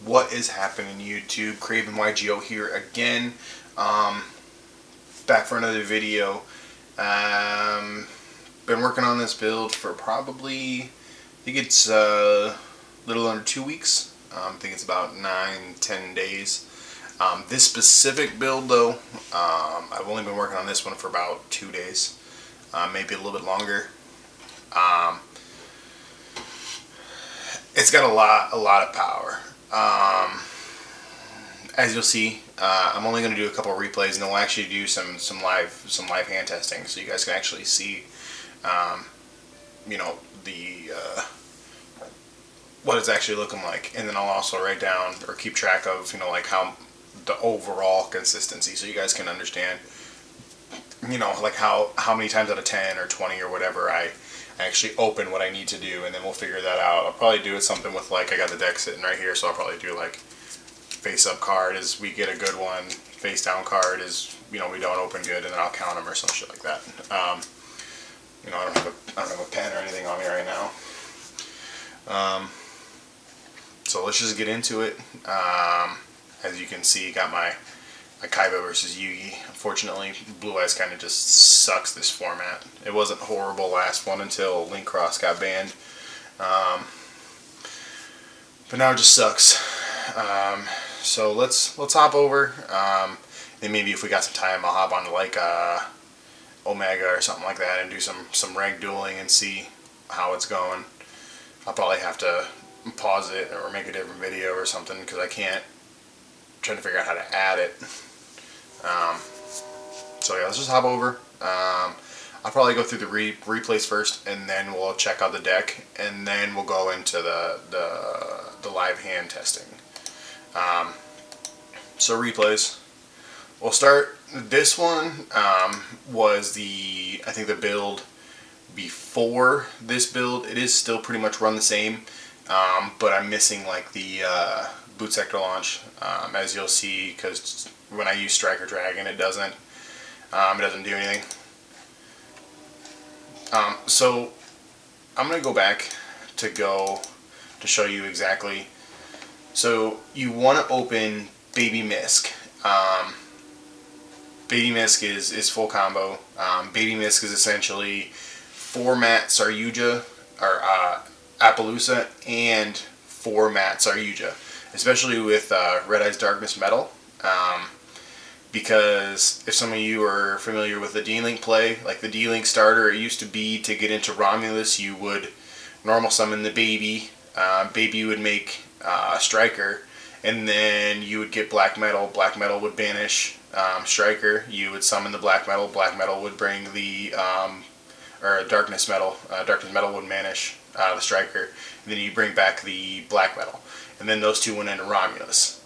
What is happening, YouTube? Craven YGO here again. Back for another video. Been working on this build for probably, I think it's a little under 2 weeks. I think it's about 9-10 days. This specific build though, I've only been working on this one for about 2 days, maybe a little bit longer. It's got a lot of power. As you'll see, I'm only going to do a couple of replays, and then we'll actually do some live hand testing, so you guys can actually see, you know, the what it's actually looking like, and then I'll also write down or keep track of, you know, like how the overall consistency, so you guys can understand, you know, like how many times out of 10 or 20 or whatever I actually open what I need to do, and then we'll figure that out. I'll probably do it something with, like, I got the deck sitting right here, so I'll probably do like face up card is we get a good one, face down card is, you know, we don't open good, and then I'll count them or some shit like that. You know, I don't have a pen or anything on me right now. So let's just get into it. As you can see, got my Kaiba versus Yugi. Unfortunately, Blue Eyes kind of just sucks this format. It wasn't horrible last one until Link Cross got banned. But now it just sucks. So let's hop over. And maybe if we got some time, I'll hop onto like Omega or something like that and do some rank dueling and see how it's going. I'll probably have to pause it or make a different video or something because I can't. I'm trying to figure out how to add it. So yeah, let's just hop over. I'll probably go through the replays first, and then we'll check out the deck, and then we'll go into the live hand testing. So replays. We'll start. This one was I think the build before this build. It is still pretty much run the same, but I'm missing like the boot sector launch, as you'll see, because when I use Striker Dragon, it doesn't do anything. So I'm gonna go back to show you exactly. So you want to open Baby Misk. Baby Misk is full combo. Baby Misk is essentially 4-mat Saryuja or Appaloosa and 4-mat Saryuja, especially with Red Eyes Darkness Metal. Because if some of you are familiar with the D-Link play, like the D-Link starter, it used to be to get into Romulus, you would normal summon the baby. Baby would make Striker, and then you would get Black Metal. Black Metal would banish Striker. You would summon the Black Metal. Black Metal would bring the or Darkness Metal. Darkness Metal would banish the Striker, and then you bring back the Black Metal, and then those two went into Romulus.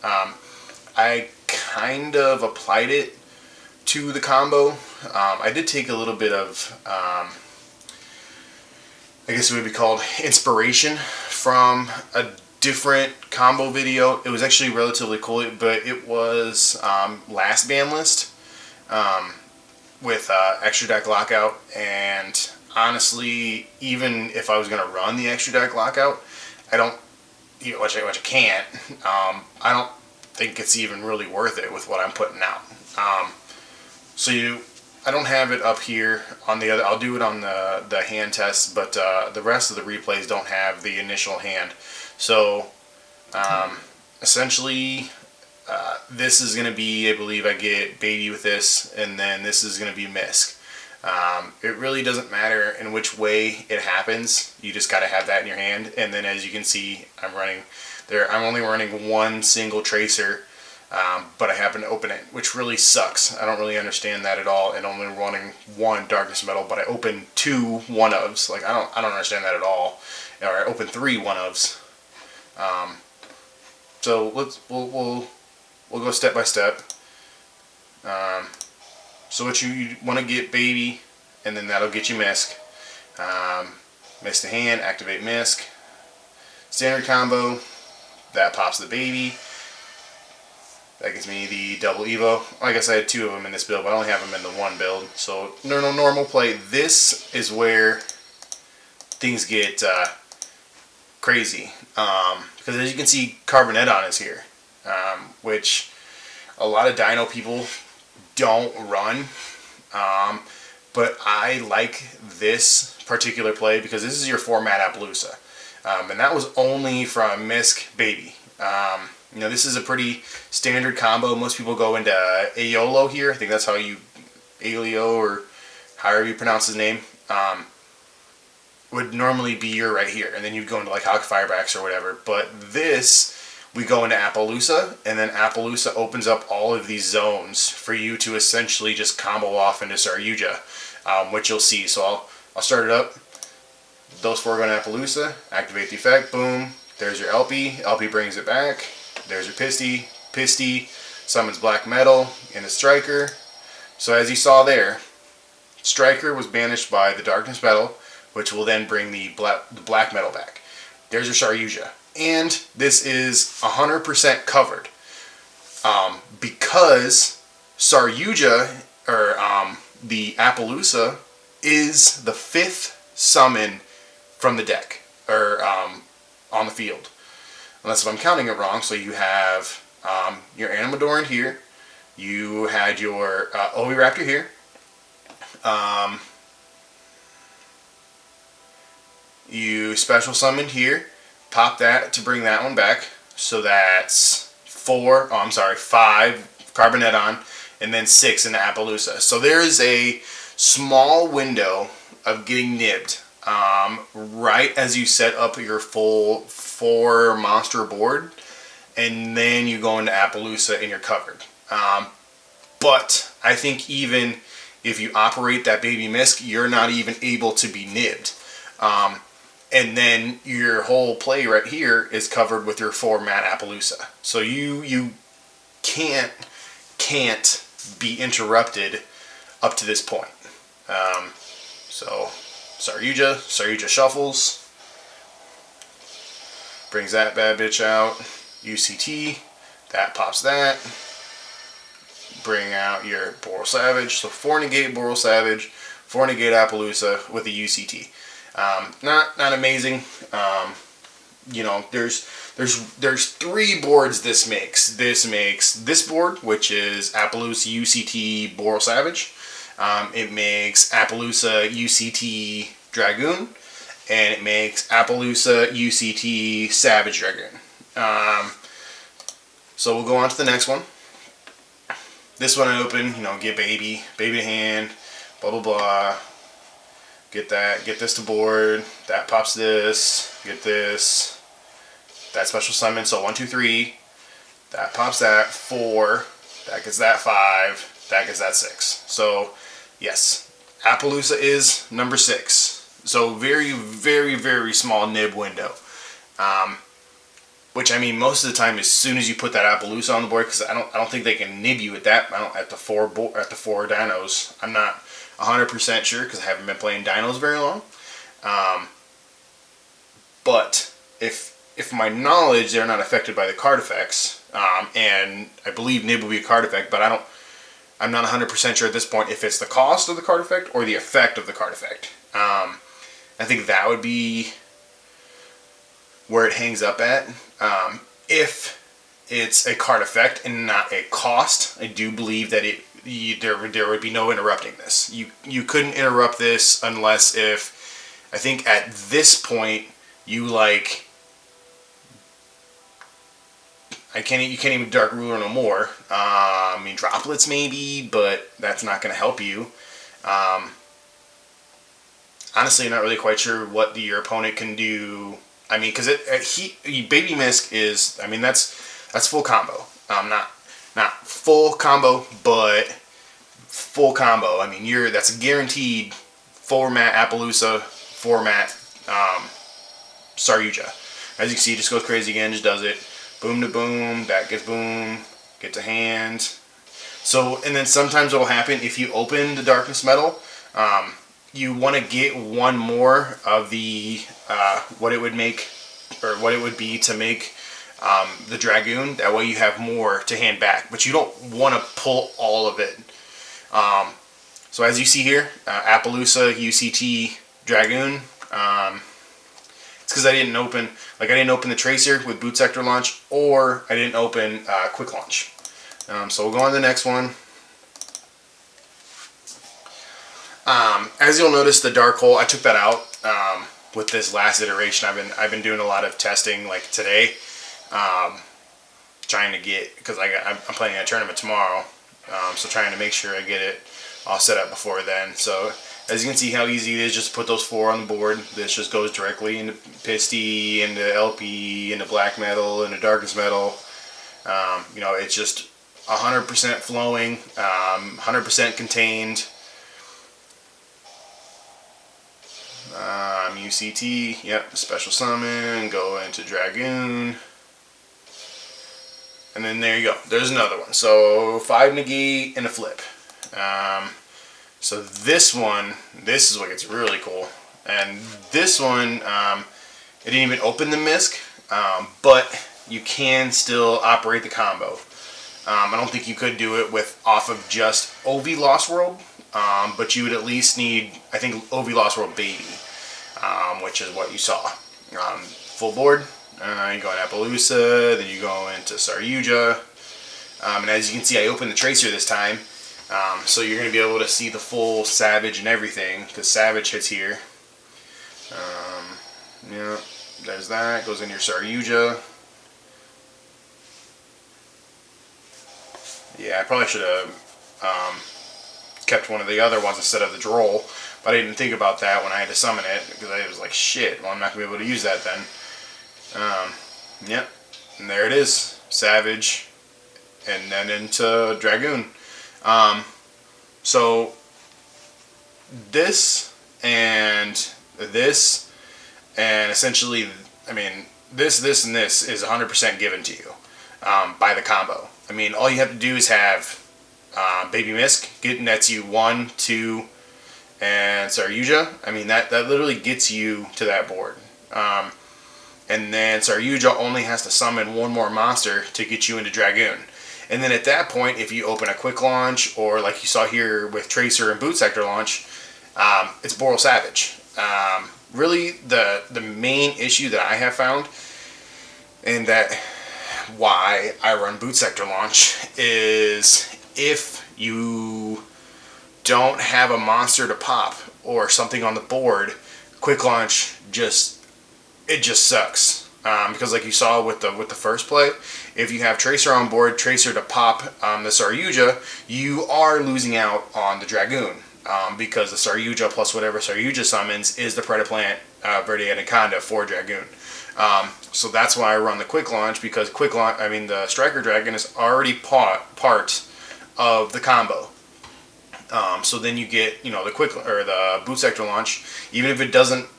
I kind of applied it to the combo. I did take a little bit of, I guess it would be called inspiration from a different combo video. It was actually relatively cool, but it was last ban list with extra deck lockout. And honestly, even if I was going to run the extra deck lockout, I don't, which I can't. I don't think it's even really worth it with what I'm putting out. I don't have it up here on the other. I'll do it on the hand test, but the rest of the replays don't have the initial hand. So essentially, this is going to be, I believe I get Baby with this, and then this is going to be Misk. It really doesn't matter in which way it happens. You just got to have that in your hand. And then as you can see, I'm only running one single tracer, but I happen to open it, which really sucks. I don't really understand that at all. And only running one Darkness Metal, but I open 2 1-ofs. Like I don't understand that at all. Or I open 3 1-ofs. So we'll go step by step. So what you want to get Baby, and then that'll get you Misk. Misk to hand, activate Misk. Standard combo. That pops the Baby. That gives me the double Evo. I guess I had 2 of them in this build, but I only have them in the one build. So normal play. This is where things get crazy. Because as you can see, Carbonetton is here, which a lot of Dino people don't run. But I like this particular play because this is your format Appaloosa. And that was only from Misk Baby. You know, this is a pretty standard combo. Most people go into Aeolo here. I think that's how you, Aelio, or however you pronounce his name, would normally be your right here. And then you'd go into like Hawk Firebacks or whatever. But this, we go into Appaloosa, and then Appaloosa opens up all of these zones for you to essentially just combo off into Saryuja, which you'll see. So I'll start it up. Those four go to Appaloosa, activate the effect, boom. There's your LP. LP brings it back. There's your Pisty. Pisty summons Black Metal into Striker. So as you saw there, Striker was banished by the Darkness Metal, which will then bring the Black Metal back. There's your Saryuja. And this is 100% covered. Because Saryuja, or the Appaloosa, is the 5th summon from the deck, or on the field. Unless if I'm counting it wrong, so you have your Animadoran here, you had your Oviraptor here, you special summoned here, pop that to bring that one back, so that's 5 Carbonetton, and then 6 in the Appaloosa. So there is a small window of getting nibbed right as you set up your full 4 monster board, and then you go into Appaloosa and you're covered. But I think even if you operate that Baby Misk, you're not even able to be nibbed. And then your whole play right here is covered with your 4-mat Appaloosa. So you can't be interrupted up to this point. So Saryuja shuffles, brings that bad bitch out, UCT, that pops that, bring out your Boral Savage, so 4 negate Boral Savage, 4 negate Appaloosa with a UCT. Not amazing. You know, there's 3 boards this makes. This makes this board, which is Appaloosa UCT Boral Savage. It makes Appaloosa UCT Dragoon, and it makes Appaloosa UCT Savage Dragoon. So we'll go on to the next one. This one I open, you know, get baby to hand, blah blah blah. Get this to board. That pops this. Get this. That special summon. So 1, 2, 3. That pops that 4. That gets that 5. That gets that 6. So yes, Appaloosa is number 6. So very, very, very small nib window. Which, I mean, most of the time, as soon as you put that Appaloosa on the board, because I don't think they can nib you at that. At the 4 dinos. I'm not 100% sure because I haven't been playing dinos very long. But if my knowledge, they're not affected by the card effects, and I believe nib will be a card effect, but I'm not 100% sure at this point if it's the cost of the card effect or the effect of the card effect. I think that would be where it hangs up at. If it's a card effect and not a cost, I do believe that there would be no interrupting this. You couldn't interrupt this unless if, I think at this point, you like, you can't even Dark Ruler no more. I mean, droplets maybe, but that's not going to help you. Honestly, I'm not really quite sure what your opponent can do. I mean, because Baby Misk is, I mean, that's full combo. Not full combo, but full combo. I mean, that's a guaranteed 4-mat Appaloosa, 4-mat Saryuja. As you can see, it just goes crazy again, just does it. Boom to boom, that gets boom, get to hand. So, and then sometimes what will happen, if you open the Darkness Metal, you want to get one more of the, what it would make, or what it would be to make the Dragoon. That way you have more to hand back, but you don't want to pull all of it. So as you see here, Appaloosa, UCT, Dragoon. It's because I didn't open the tracer with boot sector launch, or I didn't open quick launch. So we'll go on to the next one. As you'll notice, the dark hole, I took that out with this last iteration. I've been doing a lot of testing like today, trying to get, because I'm playing a tournament tomorrow, so trying to make sure I get it all set up before then. So as you can see how easy it is just to put those 4 on the board. This just goes directly into Pisty, into LP, into black metal, into darkest metal. You know, it's just 100% flowing, 100% contained. UCT, yep, special summon, go into Dragoon. And then there you go. There's another one. So 5 negate and a flip. So this one, this is what gets really cool. And this one, it didn't even open the MISC, but you can still operate the combo. I don't think you could do it off of just OV Lost World, but you would at least need, I think, OV Lost World Baby, which is what you saw. Full board, you go in Appaloosa, then you go into Saryuja, and as you can see, I opened the tracer this time, so you're going to be able to see the full Savage and everything, because Savage hits here. Yeah, there's that, goes in your Saryuja. Yeah, I probably should have kept one of the other ones instead of the Droll, but I didn't think about that when I had to summon it, because I was like, shit, well, I'm not going to be able to use that then. Yep, and there it is, Savage, and then into Dragoon. So this, and essentially, I mean, this, and this is 100% given to you by the combo. I mean, all you have to do is have Baby Misk, nets you 1, 2, and Saryuja. I mean, that literally gets you to that board. And then Saryuja only has to summon 1 more monster to get you into Dragoon. And then at that point, if you open a quick launch, or like you saw here with Tracer and Boot Sector launch, it's Boral Savage. Really, the main issue that I have found, and that why I run Boot Sector launch, is if you don't have a monster to pop or something on the board, quick launch just sucks. Because like you saw with the first play, if you have Tracer on board, Tracer to pop the Saryuja, you are losing out on the Dragoon. Because the Saryuja plus whatever Saryuja summons is the Predaplant Verde Anaconda for Dragoon. So that's why I run the quick launch, because the Striker Dragon is already part of the combo. So then you get, the the Boot Sector launch, even if it doesn't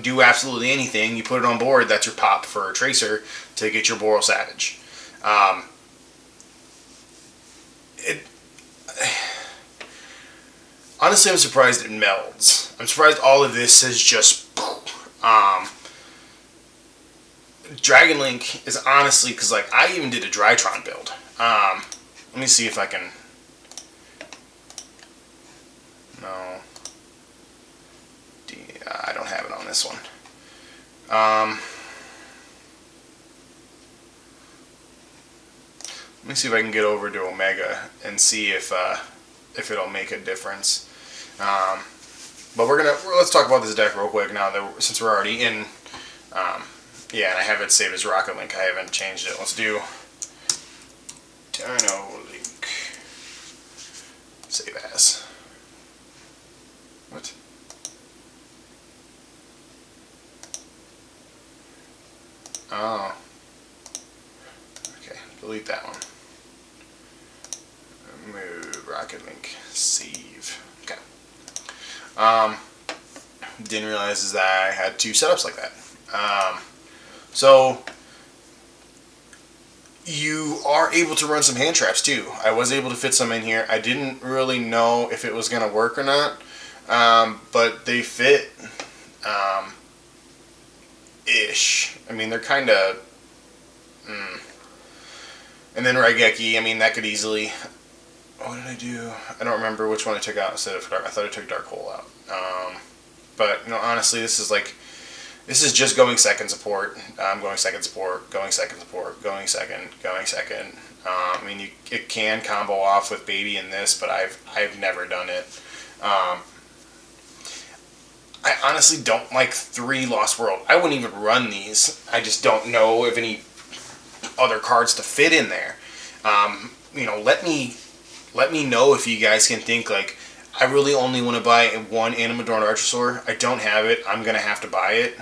do absolutely anything, you put it on board, that's your pop for Tracer to get your Boral Savage. Honestly, I'm surprised it melds. I'm surprised all of this is just Dragon Link is honestly, because like I even did a Drytron build. Let me see if I can. No, I don't have it on this one. Let me see if I can get over to Omega and see if it'll make a difference. But let's talk about this deck real quick now that since we're already in. Yeah, and I have it saved as Rocket Link. I haven't changed it. Let's do Dino Link. Save as. What? Oh. Okay, delete that one. Move Rocket Link. Save. Okay. Didn't realize that I had 2 setups like that. So you are able to run some hand traps too. I was able to fit some in here. I didn't really know if it was going to work or not, but they fit ish. I mean, they're kind of and then Raigeki, I mean, that could easily. What did I do? I don't remember which one I took out instead of Dark. I thought I took Dark Hole out. But honestly, this is like This is just going second support. Going second support, going second support, going second, going second. I mean, it can combo off with baby in this, but I've never done it. I honestly don't like 3 Lost World. I wouldn't even run these. I just don't know of any other cards to fit in there. Let me know if you guys can think like, I really only want to buy 1 Animadorn Archosaur. I don't have it. I'm gonna have to buy it.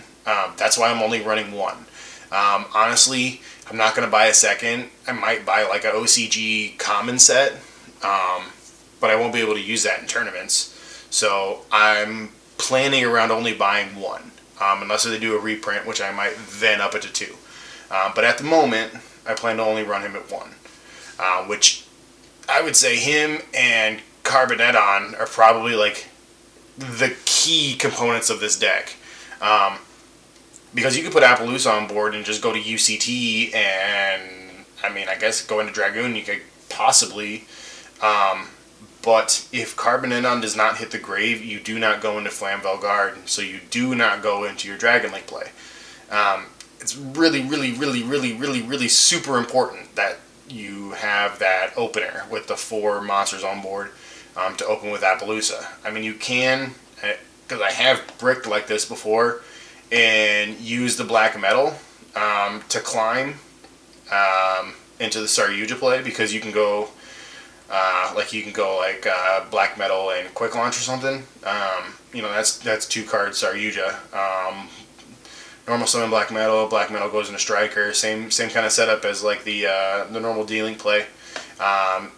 That's why I'm only running 1. Honestly, I'm not gonna buy a second. I might buy like an OCG common set, but I won't be able to use that in tournaments. So I'm planning around only buying 1, unless they do a reprint, which I might then up it to 2. But at the moment, I plan to only run him at 1, which I would say him and Carbonetton are probably like the key components of this deck. Because you could put Appaloosa on board and just go to UCT, and I mean, I guess go into Dragoon you could possibly. But if Carbonetton does not hit the grave, you do not go into Flamvell Guard, so you do not go into your Dragon Link play. It's really, really, really, really, really, really super important that you have that opener with the 4 monsters on board to open with Appaloosa. I mean, you can, because I have bricked like this before, and use the black metal to climb into the Saryuja play, because you can go black metal and quick launch or something. That's 2 cards Saryuja. Normal summon black metal goes into striker. Same kind of setup as like the normal D-Link play.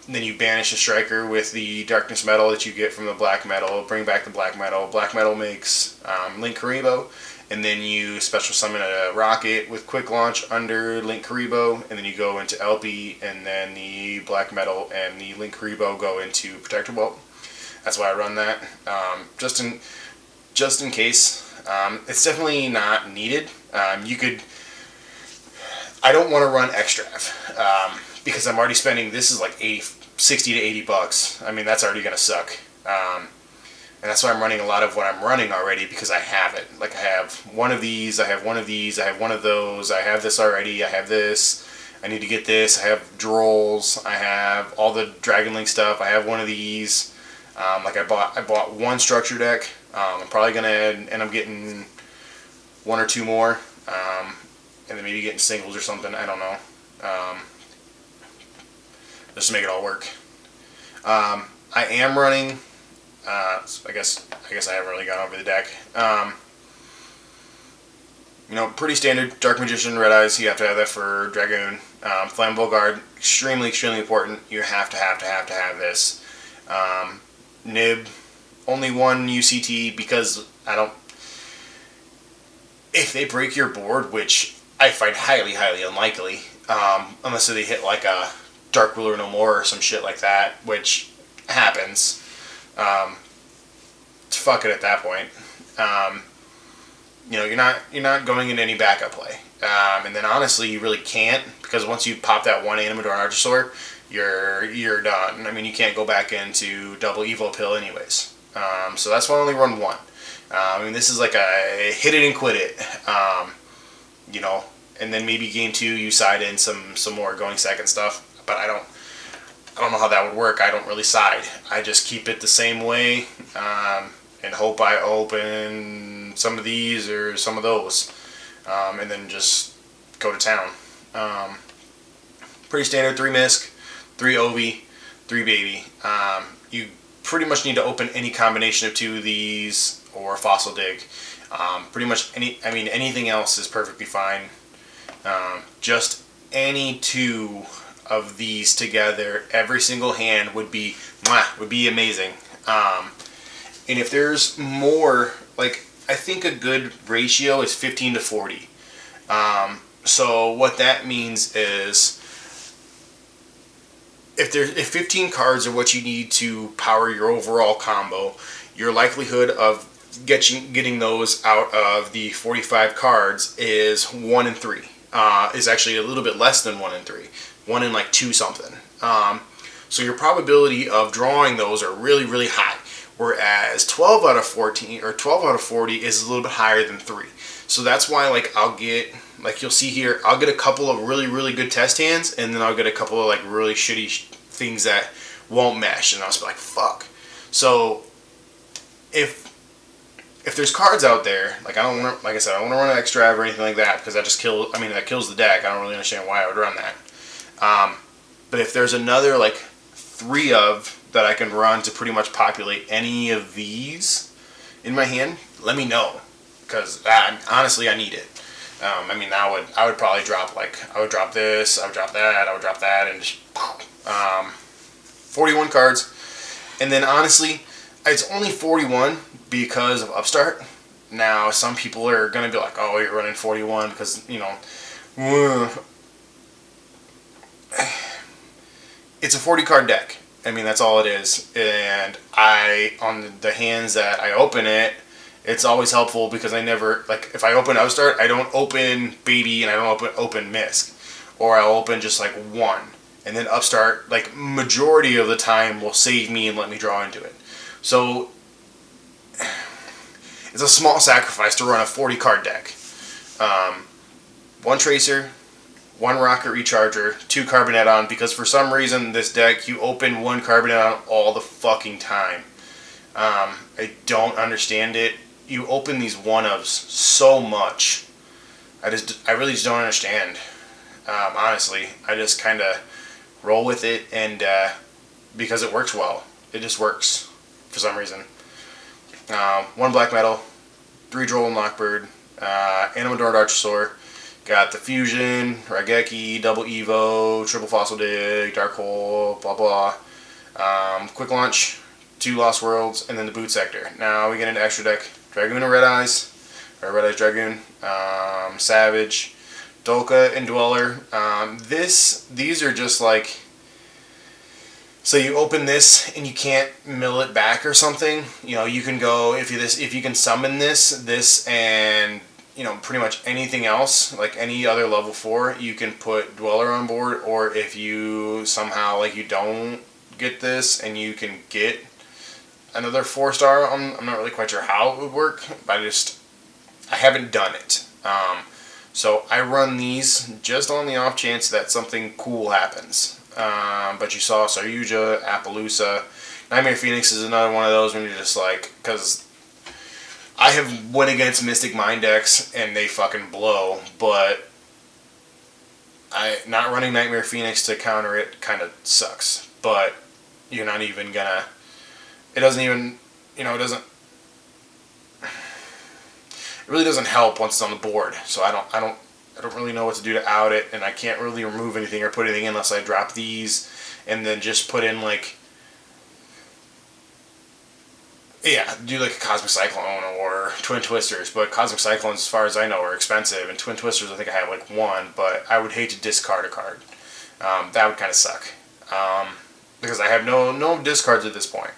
Then you banish a striker with the darkness metal that you get from the black metal. Bring back the black metal. Black metal makes Link Karibo. And then you special summon a rocket with quick launch under Link Karibo, and then you go into LP, and then the black metal and the Link Karibo go into Protector Bolt. That's why I run that, just in case. It's definitely not needed. You could. I don't want to run Extrav because I'm already spending. This is like 60 to 80 bucks. I mean, that's already gonna suck. And that's why I'm running a lot of what I'm running already, because I have it. Like, I have one of these, I have one of these, I have one of those, I have this already, I have this, I need to get this, I have Drolls, I have all the Dragon Link stuff, I have one of these. I bought 1 structure deck. I'm probably going to end up getting 1 or 2 more. And then maybe getting singles or something, I don't know. Just to make it all work. I am running... I guess I haven't really gone over the deck. Pretty standard. Dark Magician, Red Eyes. You have to have that for Dragoon. Flammable Guard, extremely, extremely important. You have to have this. Nib, only 1 UCT, because I don't. If they break your board, which I find highly, highly unlikely, unless they hit like a Dark Ruler No More or some shit like that, which happens. Fuck it at that point. You're not going into any backup play. And then honestly, you really can't, because once you pop that 1 Animadorn Archosaur, you're done. I mean, you can't go back into double Evo Pill anyways. So that's why I only run 1. I mean, this is like a hit it and quit it. And then maybe game 2 you side in some more going second stuff. But I don't know how that would work. I don't really side. I just keep it the same way, and hope I open some of these or some of those, and then just go to town. Pretty standard: 3 Misk, 3 Ovi, 3 Baby. You pretty much need to open any combination of 2 of these or Fossil Dig. Pretty much anything else is perfectly fine. Just any 2 of these together, every single hand would be amazing. And if there's more, like, I think a good ratio is 15 to 40. So what that means is, if 15 cards are what you need to power your overall combo, your likelihood of getting those out of the 45 cards is 1 in 3. Is actually a little bit less than 1 in 3. 1 in like 2 something. So your probability of drawing those are really, really high, whereas 12 out of 14 or 12 out of 40 is a little bit higher than 3. So that's why, like, I'll get, like, you'll see here, I'll get a couple of really, really good test hands, and then I'll get a couple of, like, really shitty things that won't mesh, and I'll just be like, fuck. So if there's cards out there, like, I don't want to, like I said, I don't want to run an extra or anything like that, because that just kills, I mean, that kills the deck. I don't really understand why I would run that. But if there's another, like, 3 of that I can run to pretty much populate any of these in my hand, let me know, because honestly, I need it. I mean, I would probably drop, like, I would drop this, I would drop that, I would drop that, and just 41 cards. And then honestly, it's only 41 because of Upstart. Now, some people are going to be like, oh, you're running 41 because, you know, it's a 40 card deck. I mean, that's all it is. And on the hands that I open it, it's always helpful because I never, like, if I open Upstart, I don't open Baby and I don't open Misk. Or I'll open just, like, 1. And then Upstart, like, majority of the time will save me and let me draw into it. So it's a small sacrifice to run a 40 card deck. 1 Tracer, 1 Rocket Recharger, 2 Carbon Add-on, because for some reason this deck, you open 1 Carbon Add-on all the fucking time. I don't understand it. You open these 1-ofs so much. I really just don't understand. Honestly, I just kind of roll with it, and because it works well. It just works for some reason. 1 Black Metal, 3 Droll and Lockbird, Animador Archosaur, got the Fusion, Raigeki, Double Evo, Triple Fossil Dig, Dark Hole, blah blah. Quick Launch, 2 Lost Worlds, and then the Boot Sector. Now we get into extra deck. Dragoon or Red Eyes, or Red Eyes Dragoon, Savage, Dolka, and Dweller. These are just like, so you open this and you can't mill it back or something. You know, you can go, if you can summon this and, you know, pretty much anything else, like any other level 4, you can put Dweller on board. Or if you somehow, like, you don't get this and you can get another 4-star, I'm not really quite sure how it would work, but I haven't done it. So I run these just on the off chance that something cool happens. But you saw Saryuja, Appaloosa, Nightmare Phoenix is another one of those when you're just like, because I have went against Mystic Mind decks and they fucking blow, but not running Nightmare Phoenix to counter it kind of sucks. But you're not even gonna, it doesn't even, you know, it really doesn't help once it's on the board. So I don't really know what to do to out it, and I can't really remove anything or put anything in unless I drop these and then just put in, like, yeah, do like a Cosmic Cyclone or Twin Twisters. But Cosmic Cyclones, as far as I know, are expensive, and Twin Twisters, I think I have like 1, but I would hate to discard a card. That would kind of suck, because I have no discards at this point.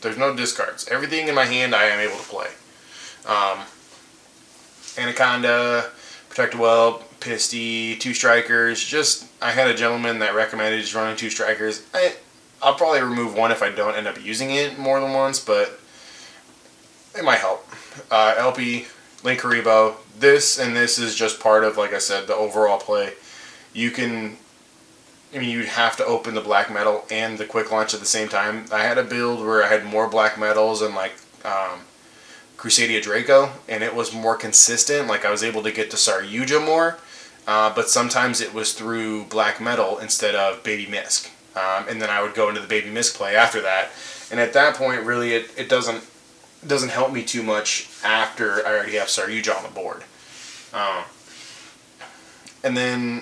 There's no discards. Everything in my hand I am able to play. Anaconda, Protect a Whelp, Pisty, 2 Strikers. Just, I had a gentleman that recommended just running 2 Strikers. I'll probably remove 1 if I don't end up using it more than once, but it might help. LP, Link Haribo. This is just part of, like I said, the overall play. You can, I mean, you'd have to open the Black Metal and the Quick Launch at the same time. I had a build where I had more Black Metals and, like, Crusadia Draco, and it was more consistent. Like, I was able to get to Saryuja more, but sometimes it was through Black Metal instead of Baby Misk. And then I would go into the Baby Misk play after that. And at that point, really, it doesn't help me too much after I already have Saryuja on the board. And then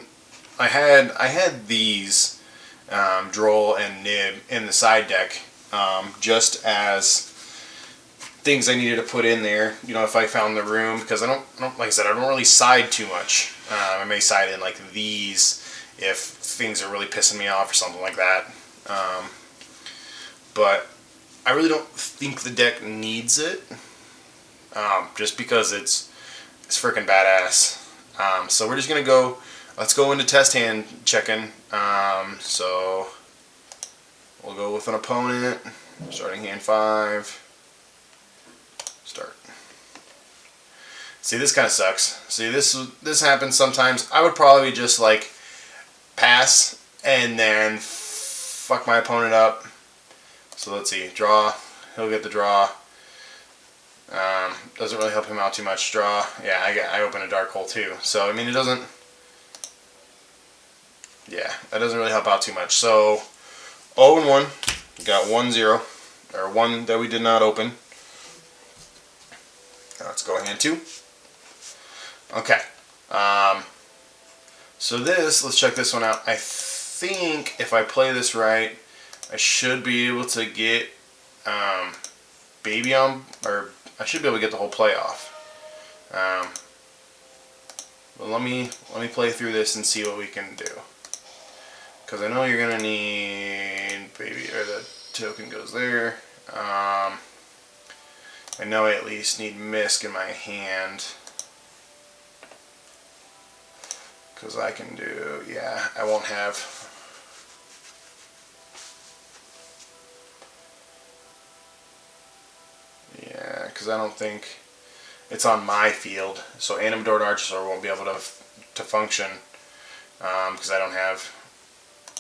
I had these Droll and Nib in the side deck, just as things I needed to put in there, you know, if I found the room, because I don't like I said, I don't really side too much. I may side in like these if things are really pissing me off or something like that. But I really don't think the deck needs it, just because it's freaking badass. So we're just gonna go. Let's go into test hand checking. So We'll go with an opponent. Starting hand 5. Start. See, this kind of sucks. See, this happens sometimes. I would probably just like pass and then fuck my opponent up. So let's see. Draw. He'll get the draw. Doesn't really help him out too much. Draw. Yeah, I open a dark hole too. So I mean, it doesn't. Yeah, that doesn't really help out too much. So 0 and 1. Got 1-0, or 1 that we did not open. Now let's go hand 2. Okay. So let's check this one out. I think if I play this right, I should be able to get baby on, or I should be able to get the whole playoff. But let me play through this and see what we can do. Because I know you're gonna need baby, or the token goes there. I know I at least need Misk in my hand. Because I can do, yeah, I won't have. Yeah, because I don't think it's on my field. So Animador and Archosaur won't be able to function. Because I don't have.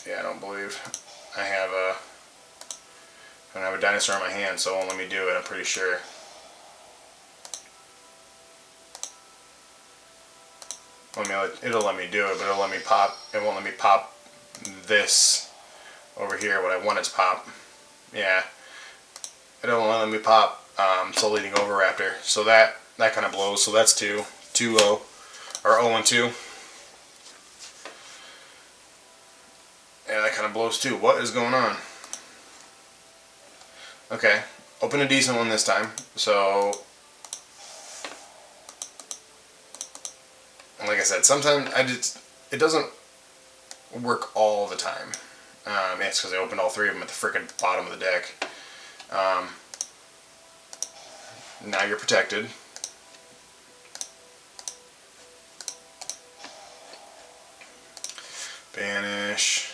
Yeah, I don't believe I don't have a dinosaur in my hand, so it won't let me do it, I'm pretty sure. It'll let me do it, but it'll let me pop. It won't let me pop this over here, what I want it to pop. Yeah. It don't let me pop Soul Eating Oviraptor. So that kind of blows. So that's 2-0, or 0-2. Yeah, that kind of blows too. What is going on? Okay, open a decent one this time. So, like I said, sometimes it doesn't work all the time. It's because I opened all 3 of them at the frickin' bottom of the deck. Now you're protected. Banish.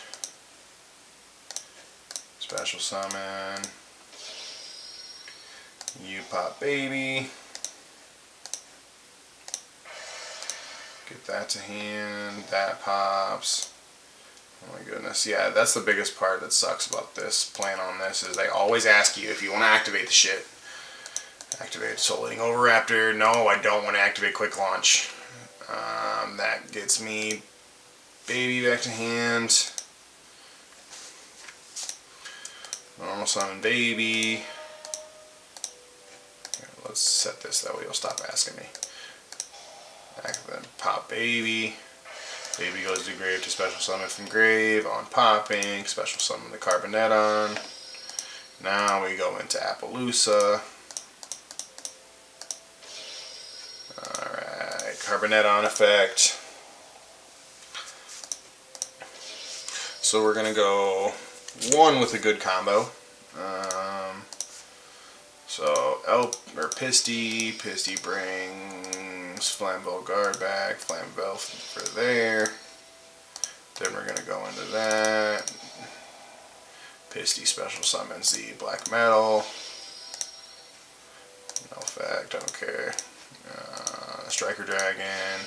Special summon. You pop baby. Get that to hand. That pops. Oh my goodness. Yeah, that's the biggest part that sucks about this, playing on this, is they always ask you if you want to activate the shit. Activate Soul Eating Oviraptor. No, I don't want to activate Quick Launch. That gets me baby back to hand. Normal summon baby. Here, let's set this, that way you'll stop asking me. Then pop baby. Baby goes to grave to special summon from grave. On popping, special summon the Carboneton. Now we go into Appaloosa. Alright, Carboneton effect. So we're gonna go 1 with a good combo. So Pisty brings Flamvell Guard back, Flamvell for there. Then we're gonna go into that. Pisty special summons the black metal. No effect, I don't care. Striker Dragon.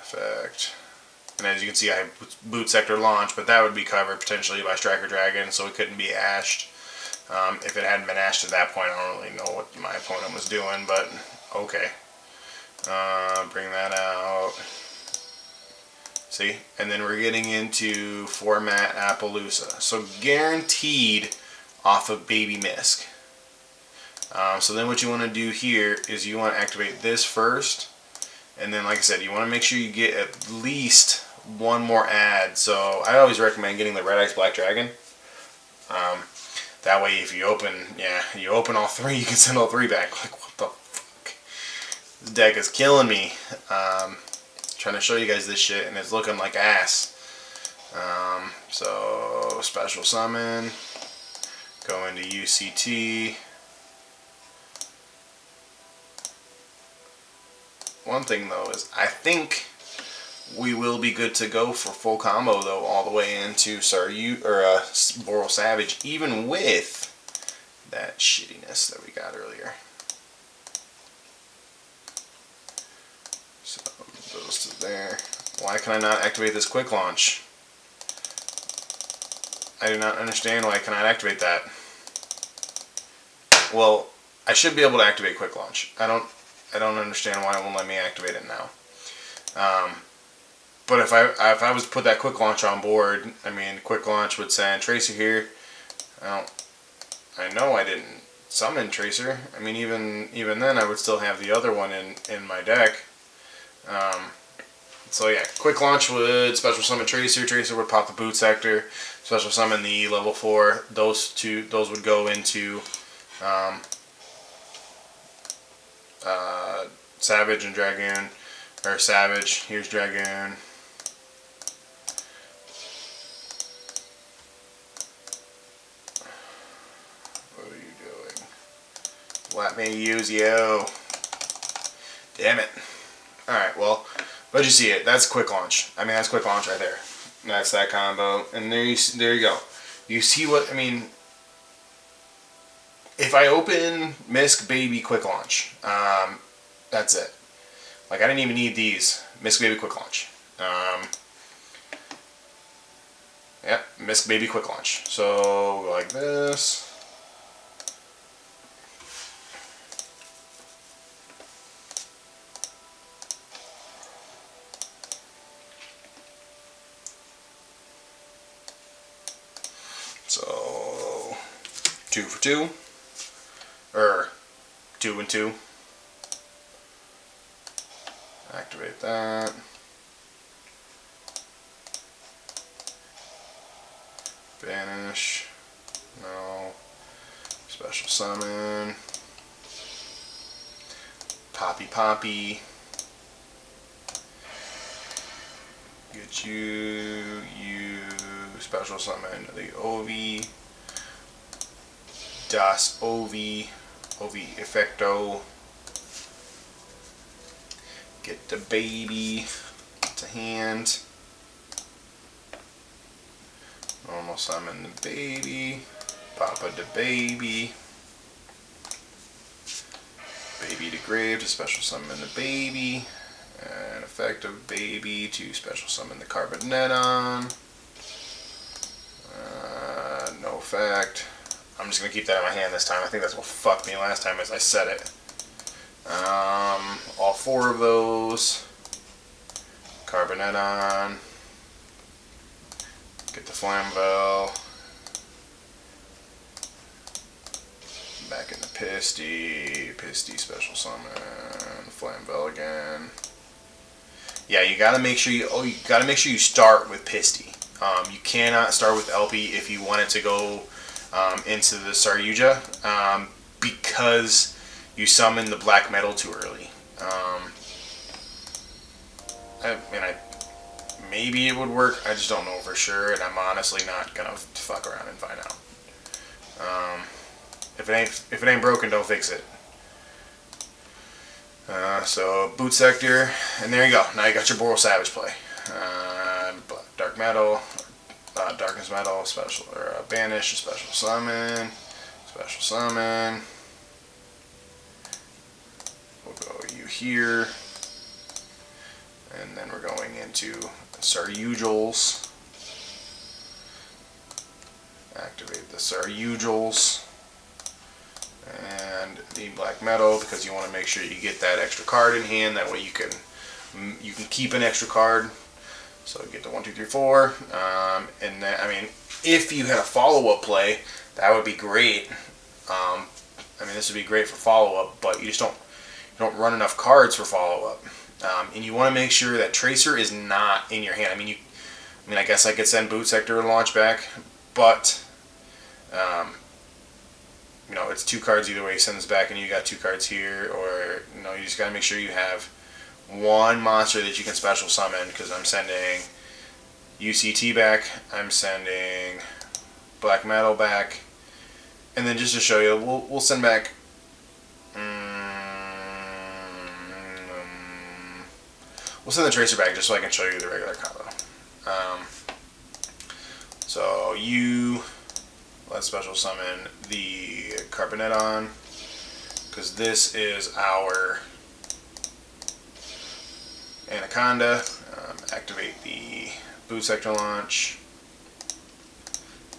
Effect. And as you can see, I boot Sector Launch, but that would be covered potentially by Striker Dragon, so it couldn't be ashed. If it hadn't been ashed at that point, I don't really know what my opponent was doing, but okay. Bring that out. See? And then we're getting into format Appaloosa. So guaranteed off of Baby Misk. So then what you want to do here is you want to activate this first. And then, like I said, you want to make sure you get at least 1 more ad. So I always recommend getting the Red Ice Black Dragon. That way if you open, you open all 3, you can send all 3 back. Like, what the fuck? This deck is killing me. Trying to show you guys this shit, and it's looking like ass. So, special summon. Go into UCT. One thing though is, I think we will be good to go for full combo though, all the way into Boral Savage, even with that shittiness that we got earlier. So those to there. Why can I not activate this quick launch? I do not understand why I cannot activate that. Well, I should be able to activate quick launch. I don't understand why it won't let me activate it now. But if I was to put that quick launch on board, I mean, quick launch would send Tracer here. I know I didn't summon Tracer. I mean, even then, I would still have the other one in my deck. So yeah, quick launch would special summon Tracer. Tracer would pop the boot sector. Special summon the level 4. Those would go into Savage and Dragoon, or Savage. Here's Dragoon. What are you doing? Let me use you. Damn it. Alright, well, but you see it. That's quick launch. I mean, that's quick launch right there. That's that combo. And there you go. You see what, I mean, if I open Misk Baby quick launch, that's it. Like, I didn't even need these. Misk Baby quick launch. Yep, Misk Baby quick launch. So, we'll go like this. So, 2 for 2, or 2 and 2. Activate that. Banish. No. Special summon. Poppy. Get you special summon the Ovi. Das Ovi Effecto. Get the baby to hand. Normal summon the baby. Papa the baby. Baby to grave to special summon the baby. And effective baby to special summon the Carboneton. No effect. I'm just gonna keep that in my hand this time. I think that's what fucked me last time as I said it. All 4 of those. Carboneton. Get the Flamvel. Back into Pisty. Pisty special summon. Flamvel again. Yeah, you gotta make sure you start with Pisty. You cannot start with LP if you want it to go into the Saryuja, because you summon the black metal too early. Maybe it would work. I just don't know for sure, and I'm honestly not gonna fuck around and find out. If it ain't broken, don't fix it. So boot sector, and there you go. Now you got your Boral Savage play. Dark metal, darkness metal, special or banish, special summon. We'll go you here, and then we're going into Saryujals. Activate the Saryujals and the black metal, because you want to make sure you get that extra card in hand. That way you can keep an extra card. So get the 1, 2, 3, 4, and then, I mean, if you had a follow-up play, that would be great. I mean, this would be great for follow-up, but you just don't run enough cards for follow-up. And you want to make sure that Tracer is not in your hand. I mean, I guess I could send Boot Sector and launch back, but you know, it's 2 cards either way. Send this back, and you got 2 cards here, or you know, you just got to make sure you have 1 monster that you can special summon, because I'm sending UCT back, I'm sending Black Metal back, and then just to show you, we'll send back we'll send the tracer back just so I can show you the regular combo. So let's special summon the Carboneton, because this is our Anaconda. Activate the Boot Sector Launch.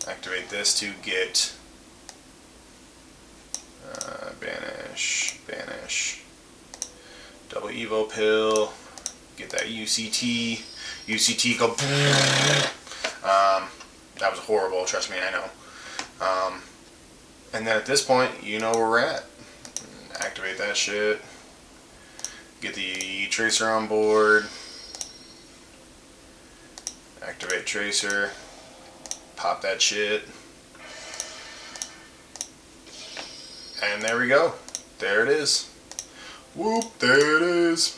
Activate this to get banish, double Evo Pill, get that UCT go. That was horrible, trust me, I know. And then at this point, you know where we're at. Activate that shit. Get the Tracer on board. Activate Tracer. Pop that shit. And there we go. There it is. Whoop, there it is.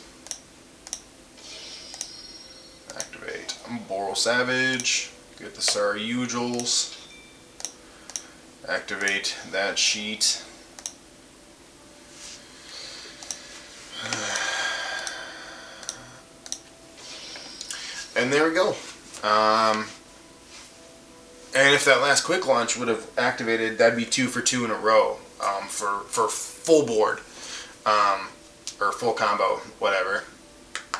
Activate Boral Savage. Get the Saryugels. Activate that sheet. And there we go. And if that last quick launch would have activated, that'd be 2 for 2 in a row for full board or full combo, whatever.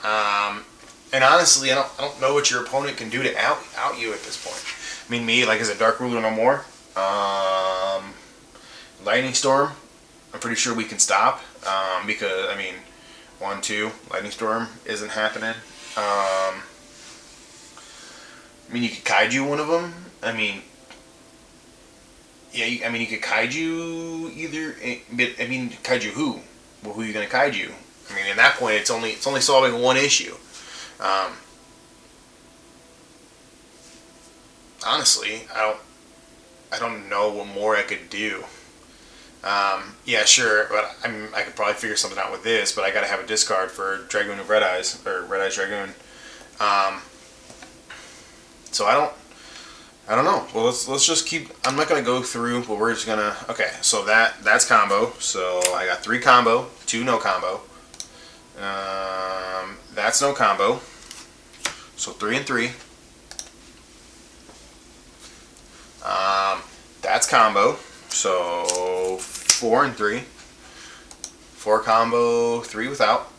And honestly, I don't know what your opponent can do to out you at this point. I mean, me, like, as a Dark Ruler no more. Lightning Storm, I'm pretty sure we can stop because, I mean, 1, 2, Lightning Storm isn't happening. I mean, you could Kaiju one of them. I mean, yeah, I mean, you could Kaiju either. But I mean, Kaiju who? Well, who are you gonna Kaiju? I mean, at that point, it's only solving one issue. Honestly, I don't know what more I could do. Yeah, sure, but I could probably figure something out with this, but I gotta have a discard for Dragoon of Red Eyes or Red Eyes Dragoon. So I don't know. Well, let's just keep. I'm not gonna go through, but we're just gonna. Okay, so that's combo. So I got 3 combo, 2 no combo. That's no combo. So 3 and 3. That's combo. So 4 and 3. 4 combo, 3 without.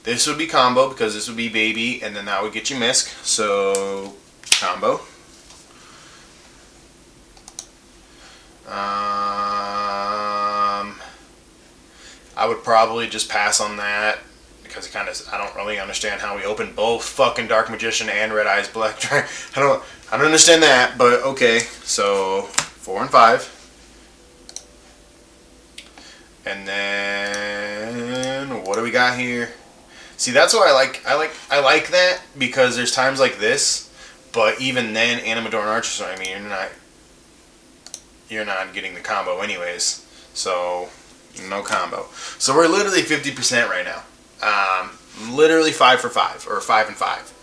This would be combo because this would be baby, and then that would get you misc. So combo. I would probably just pass on that because I don't really understand how we open both fucking Dark Magician and Red Eyes Black Dragon. I don't understand that, but okay. So 4 and 5. And then what do we got here? See, that's why I like that, because there's times like this, but even then, Animador and Archer, I mean, you're not getting the combo anyways. So no combo. So we're literally 50% right now. Literally 5 for 5 or 5 and 5.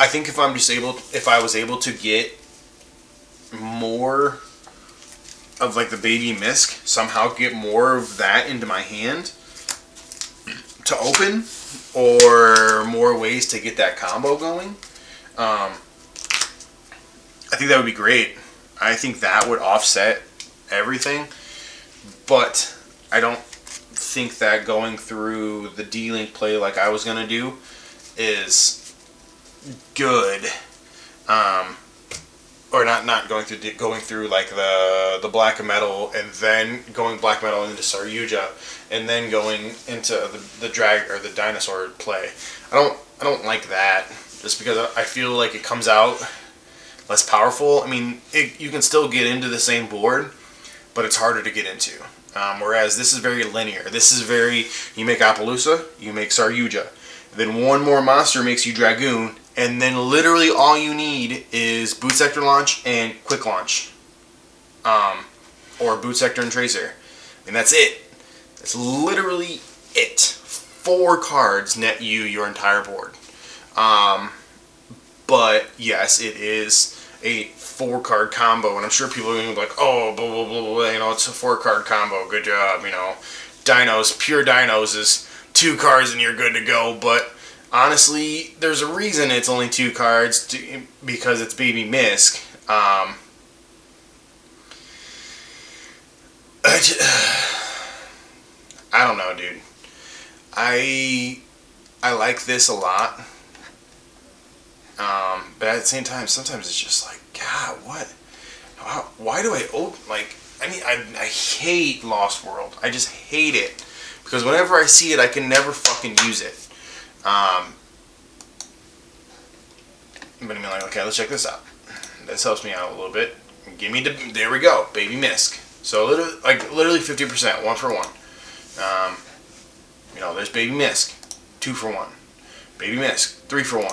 I think if I was able to get more of like the baby misc, somehow get more of that into my hand to open, or more ways to get that combo going, I think that would be great. I think that would offset everything, but I don't think that going through the D-Link play like I was going to do is good. Or not going through like the black metal and then going black metal into Saryuja and then going into the drag or the dinosaur play. I don't like that, just because I feel like it comes out less powerful. I mean, you can still get into the same board, but it's harder to get into. Whereas this is very linear. This is very, you make Appaloosa, you make Saryuja, then one more monster makes you Dragoon, and then literally all you need is Boot Sector Launch and Quick Launch. Or Boot Sector and Tracer. And that's it. That's literally it. 4 cards net you your entire board. But yes, it is a 4-card combo, and I'm sure people are going to be like, oh, blah, blah, blah, blah, you know, it's a 4-card combo, good job, you know. dinos, pure dinos, is 2 cards and you're good to go. But honestly, there's a reason it's only 2 cards, because it's Baby Misk. I don't know, dude. I like this a lot, but at the same time, sometimes it's just like, God, what? Why do I open, like? I mean, I hate Lost World. I just hate it because whenever I see it, I can never fucking use it. But I mean, like, okay, let's check this out. This helps me out a little bit. Give me there we go, Baby Misk. So literally 50%, 1 for 1. You know, there's Baby Misk, 2 for 1. Baby Misk, 3 for 1.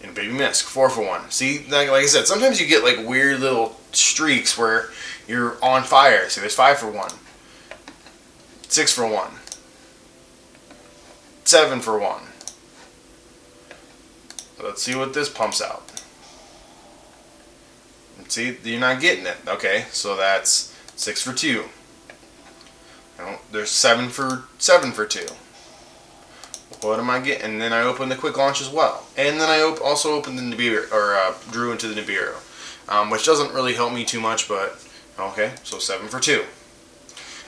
And Baby Misk, 4 for 1. See, like I said, sometimes you get like weird little streaks where you're on fire. So there's 5 for 1, 6 for 1, 7 for 1. Let's see what this pumps out. See, you're not getting it. Okay, so that's 6 for 2. There's 7 for 2. What am I getting? And then I open the quick launch as well. And then I also opened the Nibiru, or drew into the Nibiru, which doesn't really help me too much, but okay, so 7 for 2.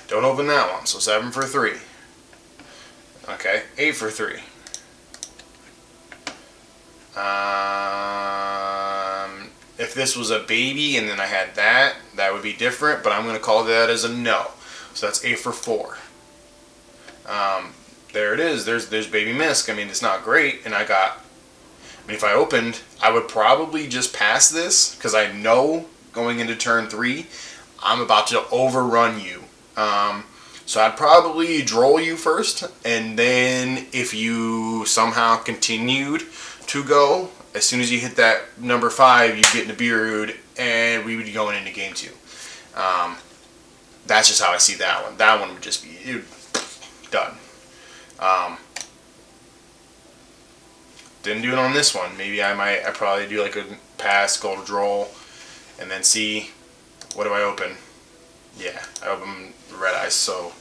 Don't open that one, so 7 for 3. Okay, 8 for 3. If this was a baby and then I had that, that would be different, but I'm going to call that as a no. So that's 8 for 4. There it is. There's Baby Misk. I mean, it's not great, and I mean, if I opened, I would probably just pass this, because I know going into turn 3, I'm about to overrun you. So I'd probably droll you first, and then if you somehow continued to go, as soon as you hit that number 5, you get Nibiru'd, and we would be going into game 2. That's just how I see that one. That one would just be done. Didn't do it on this one. Maybe I probably do like a pass, go to droll, and then see, what do I open? Yeah, I open Red Eyes, so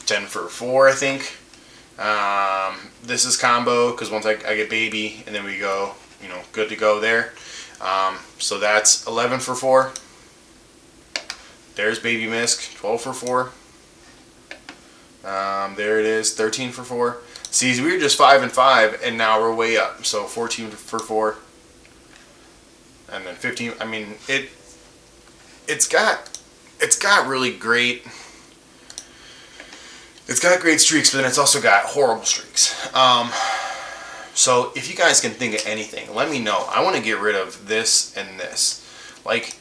10 for 4, I think. This is combo, because once I get Baby, and then we go, you know, good to go there. So that's 11 for 4. There's Baby Misk, 12 for 4. There it is, 13 for 4. See, we were just 5 and 5, and now we're way up. So 14 for 4, and then 15. I mean, it's got really great. It's got great streaks, but then it's also got horrible streaks. So if you guys can think of anything, let me know. I want to get rid of this and this. Like,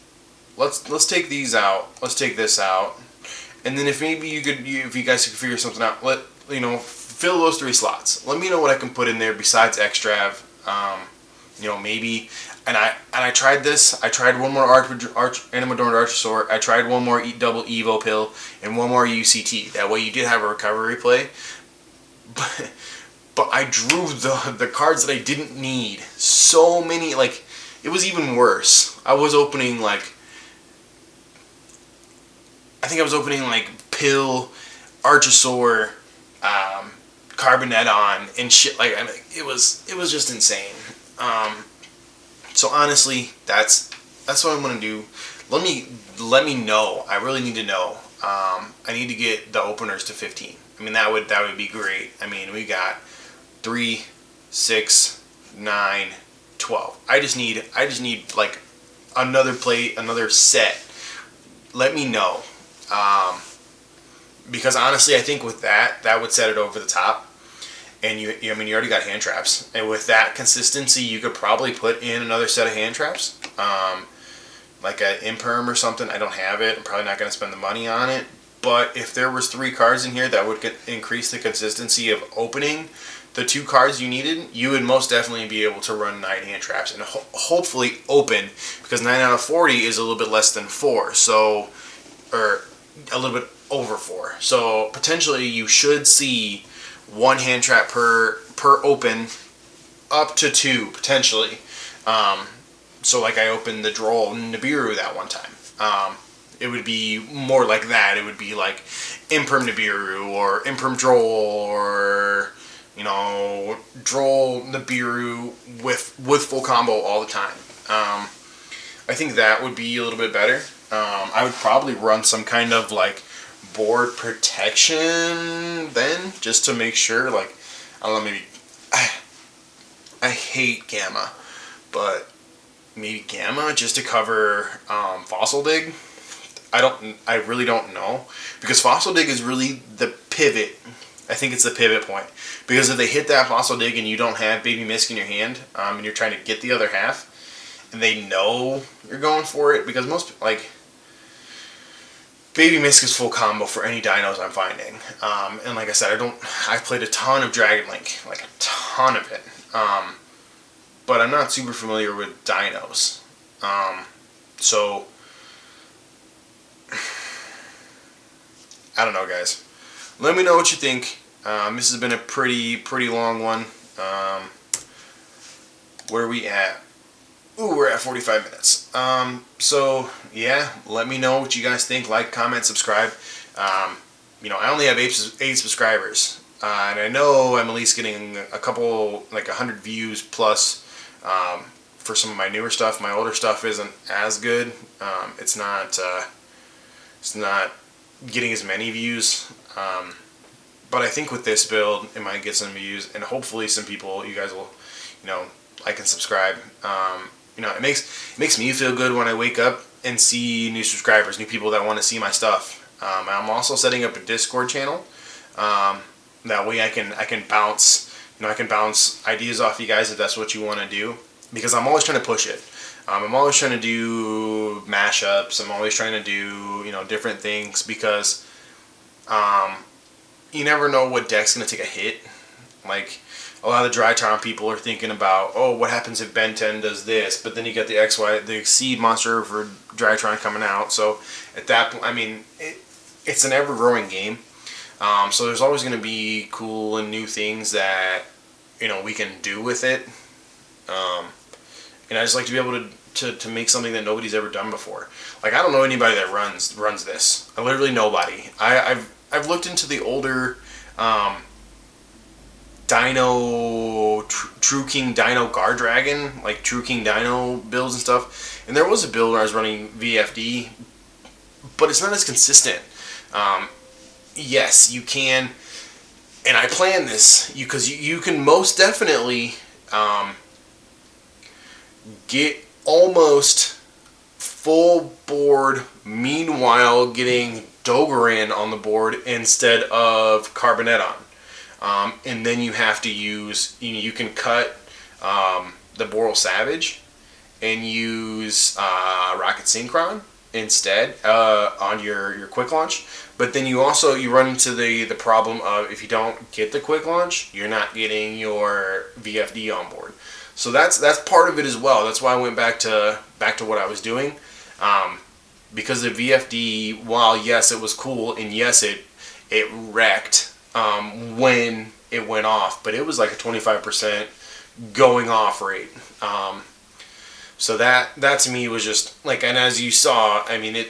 let's take these out. Let's take this out. And then if maybe if you guys could figure something out, fill those 3 slots. Let me know what I can put in there besides Extrav. Maybe. And I tried this. I tried one more Animadorned Archosaur. I tried one more double Evo pill and one more UCT. That way you did have a recovery play. But I drew the cards that I didn't need. So many, like, it was even worse. I was opening like, I think I was opening like Pill, Archosaur, Carbonetton, and shit. Like, I mean, it was just insane. So honestly, that's what I'm gonna do. Let me know. I really need to know. I need to get the openers to 15. I mean, that would be great. I mean, we got 3, 6, 9, 12. I just need like another set. Let me know. Because honestly, I think with that would set it over the top. And you already got hand traps, and with that consistency, you could probably put in another set of hand traps, like an Imperm or something. I don't have it. I'm probably not going to spend the money on it. But if there was 3 cards in here that would increase the consistency of opening the 2 cards you needed, you would most definitely be able to run 9 hand traps and hopefully open, because 9 out of 40 is a little bit less than 4, so, or a little bit over 4. So potentially you should see 1 hand trap per open, up to 2 potentially. So like I opened the Droll Nibiru that one time. it would be more like that. It would be like Imperm Nibiru or Imperm Droll or, you know, Droll Nibiru with full combo all the time. I think that would be a little bit better. I would probably run some kind of like board protection then, just to make sure. Like, I don't know, maybe I hate Gamma, but maybe Gamma just to cover Fossil Dig. I really don't know, because Fossil Dig is really the pivot. I think it's the pivot point, because if they hit that Fossil Dig and you don't have Baby Misk in your hand, and you're trying to get the other half, and they know you're going for it, because most, like, Baby Misk is full combo for any dinos I'm finding. And like I said, I've played a ton of Dragon Link, like a ton of it. But I'm not super familiar with dinos. So, I don't know, guys. Let me know what you think. This has been a pretty long one. Where are we at? Ooh, we're at 45 minutes. So, yeah, let me know what you guys think. Like, comment, subscribe. You know, I only have 8 subscribers. And I know I'm at least getting a couple, like 100 views plus for some of my newer stuff. My older stuff isn't as good. It's not getting as many views. But I think with this build, it might get some views, and hopefully some people, you guys will, you know, like and subscribe. You know, it makes me feel good when I wake up and see new subscribers, new people that want to see my stuff. I'm also setting up a Discord channel. That way I can bounce, you know, I can bounce ideas off you guys if that's what you want to do, because I'm always trying to push it. I'm always trying to do mashups. I'm always trying to do, you know, different things, because you never know what deck's going to take a hit. Like, a lot of the Drytron people are thinking about, oh, what happens if Ben 10 does this? But then you got the the Exceed monster for Drytron coming out. So at that point, I mean, it's an ever-growing game. So there's always going to be cool and new things that, you know, we can do with it. And I just like to be able to make something that nobody's ever done before. Like, I don't know anybody that runs this. Literally nobody. I've looked into the older Dino True King Dino Guard Dragon, like True King Dino builds and stuff, and there was a build where I was running VFD, but it's not as consistent. Yes, you can, and I plan this, because you can most definitely get almost full board, meanwhile getting Dogoran on the board instead of Carboneton. And then you have to use, you can cut the Boral Savage and use Rocket Synchron instead on your quick launch. But then you run into the problem of, if you don't get the quick launch, you're not getting your VFD on board. So that's part of it as well. That's why I went back to what I was doing. Because the VFD, while yes it was cool, and yes it wrecked when it went off, but it was like a 25% going off rate. So that to me was just like, and as you saw, I mean,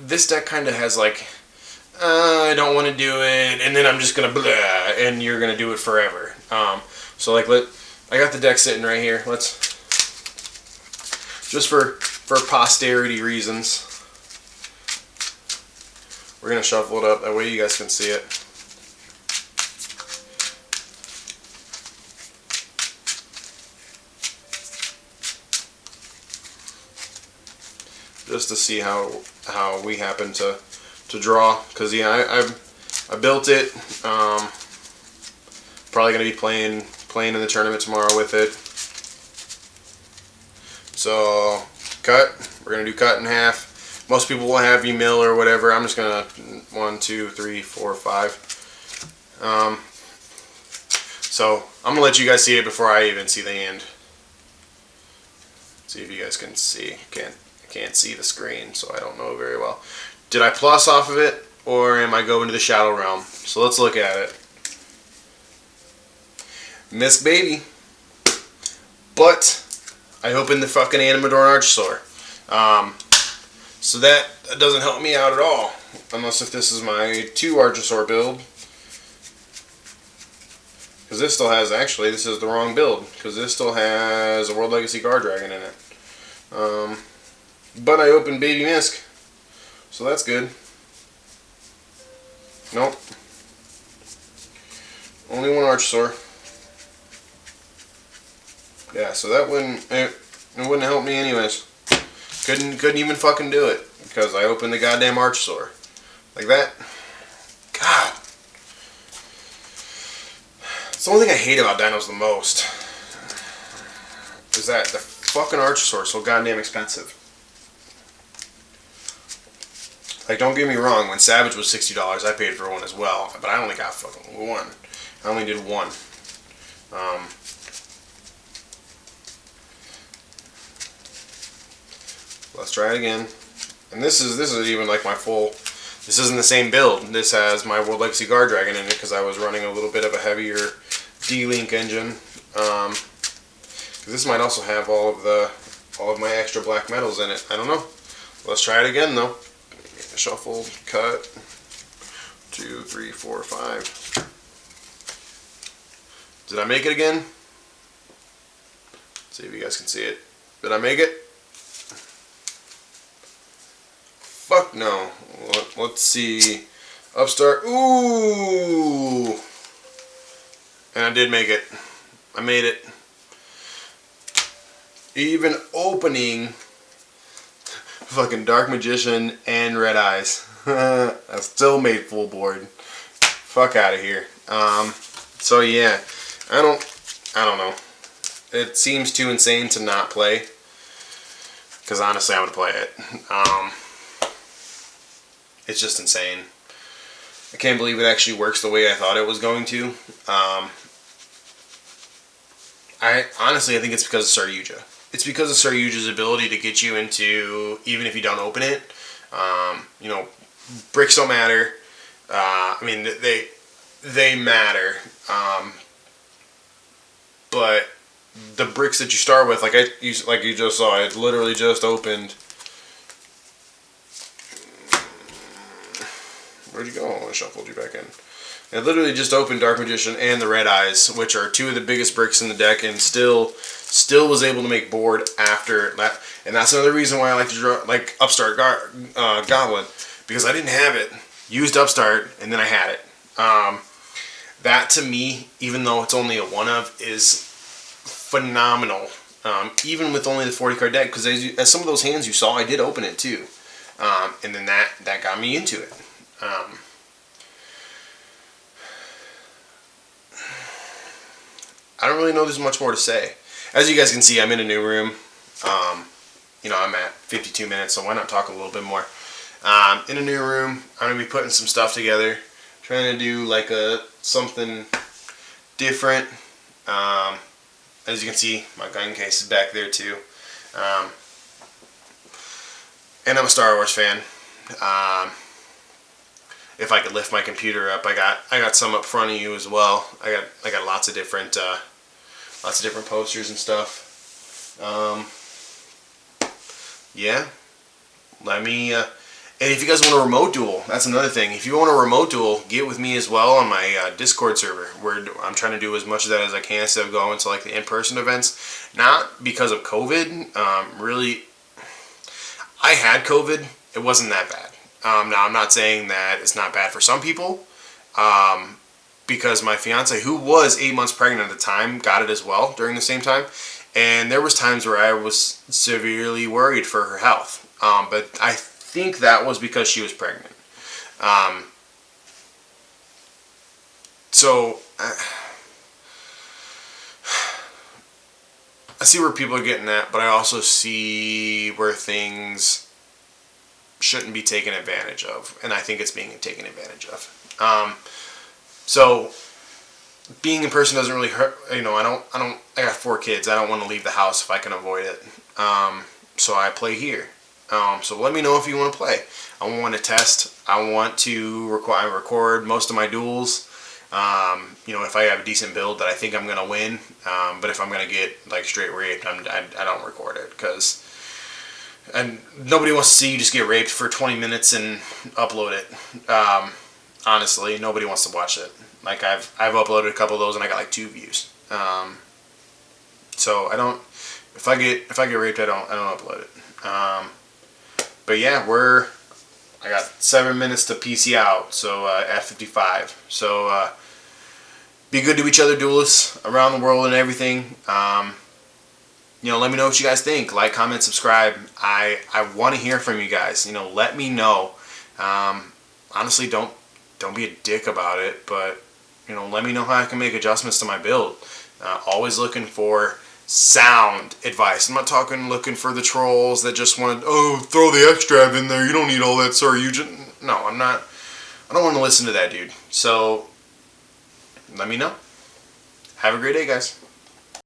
this deck kind of has like, I don't want to do it, and then I'm just gonna blah, and you're gonna do it forever. So like, I got the deck sitting right here. Let's just for posterity reasons, we're gonna shuffle it up that way you guys can see it. Just to see how we happen to draw, because yeah, I built it. Probably gonna be playing in the tournament tomorrow with it. So we're gonna do cut in half. Most people will have mill or whatever. I'm just gonna 1, 2, 3, 4, 5. So I'm gonna let you guys see it before I even see the hand. See if you guys can see. Can't see the screen, so I don't know very well. Did I plus off of it, or am I going to the Shadow Realm? So let's look at it. Misk baby. But I opened the fucking Animador Archosaur. So that doesn't help me out at all. Unless if this is my 2 Archosaur build. Because this still has, actually, this is the wrong build. Because this still has a World Legacy Guard Dragon in it. But I opened Baby Misk. So that's good. Nope. Only 1 Archosaur. Yeah, so that it wouldn't help me anyways. Couldn't even fucking do it because I opened the goddamn Archosaur. Like that. God. It's the only thing I hate about dinos the most. Is that the fucking Archosaur is so goddamn expensive. Like, don't get me wrong, when Savage was $60, I paid for one as well. But I only got fucking 1. I only did 1. Let's try it again. And this is even like my full. This isn't the same build. This has my World Legacy Guard Dragon in it because I was running a little bit of a heavier D-Link engine. This might also have all of my extra black metals in it. I don't know. Let's try it again though. Shuffle, cut. 2, 3, 4, 5. Did I make it again? See if you guys can see it. Did I make it? Fuck no. Let's see. Upstart. Ooh! And I did make it. I made it. Even opening fucking Dark Magician and Red Eyes. I still made full board. Fuck out of here. So yeah. I don't know. It seems too insane to not play. Because honestly, I'm going to play it. It's just insane. I can't believe it actually works the way I thought it was going to. I think it's because of Saryuja. It's because of Saryuja's ability to get you into, even if you don't open it, you know, bricks don't matter. I mean, they matter. But the bricks that you start with, like you just saw, I literally just opened. Where'd you go? I shuffled you back in. I literally just opened Dark Magician and the Red Eyes, which are 2 of the biggest bricks in the deck, and still was able to make board after that. And that's another reason why I like to draw like Upstart Goblin, because I didn't have it. Used Upstart and then I had it. That to me, even though it's only a 1-of, is phenomenal. Even with only the 40 card deck, because as some of those hands you saw, I did open it too, and then that got me into it. I don't really know there's much more to say. As you guys can see, I'm in a new room. You know, I'm at 52 minutes, so why not talk a little bit more? In a new room, I'm going to be putting some stuff together. Trying to do like something different. As you can see, my gun case is back there too. And I'm a Star Wars fan. If I could lift my computer up, I got some up front of you as well. I got lots of different posters and stuff. Yeah. Let me. And if you guys want a remote duel, that's another thing. If you want a remote duel, get with me as well on my Discord server, where I'm trying to do as much of that as I can instead of going to like the in-person events. Not because of COVID. Really, I had COVID. It wasn't that bad. Now, I'm not saying that it's not bad for some people, because my fiance, who was 8 months pregnant at the time, got it as well during the same time. And there was times where I was severely worried for her health. But I think that was because she was pregnant. So I see where people are getting at, but I also see where things shouldn't be taken advantage of, and I think it's being taken advantage of. So being in person doesn't really hurt. You know, I got 4 kids. I don't want to leave the house if I can avoid it. So I play here. So let me know if you want to play. I want to test. I want to record most of my duels. You know, if I have a decent build that I think I'm gonna win. But if I'm gonna get like straight raped, I don't record it, because and nobody wants to see you just get raped for 20 minutes and upload it. Honestly, nobody wants to watch it. Like I've uploaded a couple of those and I got like 2 views. So I don't. If I get raped, I don't upload it. But yeah, I got 7 minutes to PC out. So at 55. So be good to each other, duelists around the world and everything. Let me know what you guys think. Like, comment, subscribe. I want to hear from you guys. Let me know. Honestly, don't be a dick about it, but let me know how I can make adjustments to my build. Always looking for sound advice. I'm not looking for the trolls that just want to throw the extrav in there. You don't need all that, sir. No, I'm not. I don't want to listen to that, dude. So let me know. Have a great day, guys.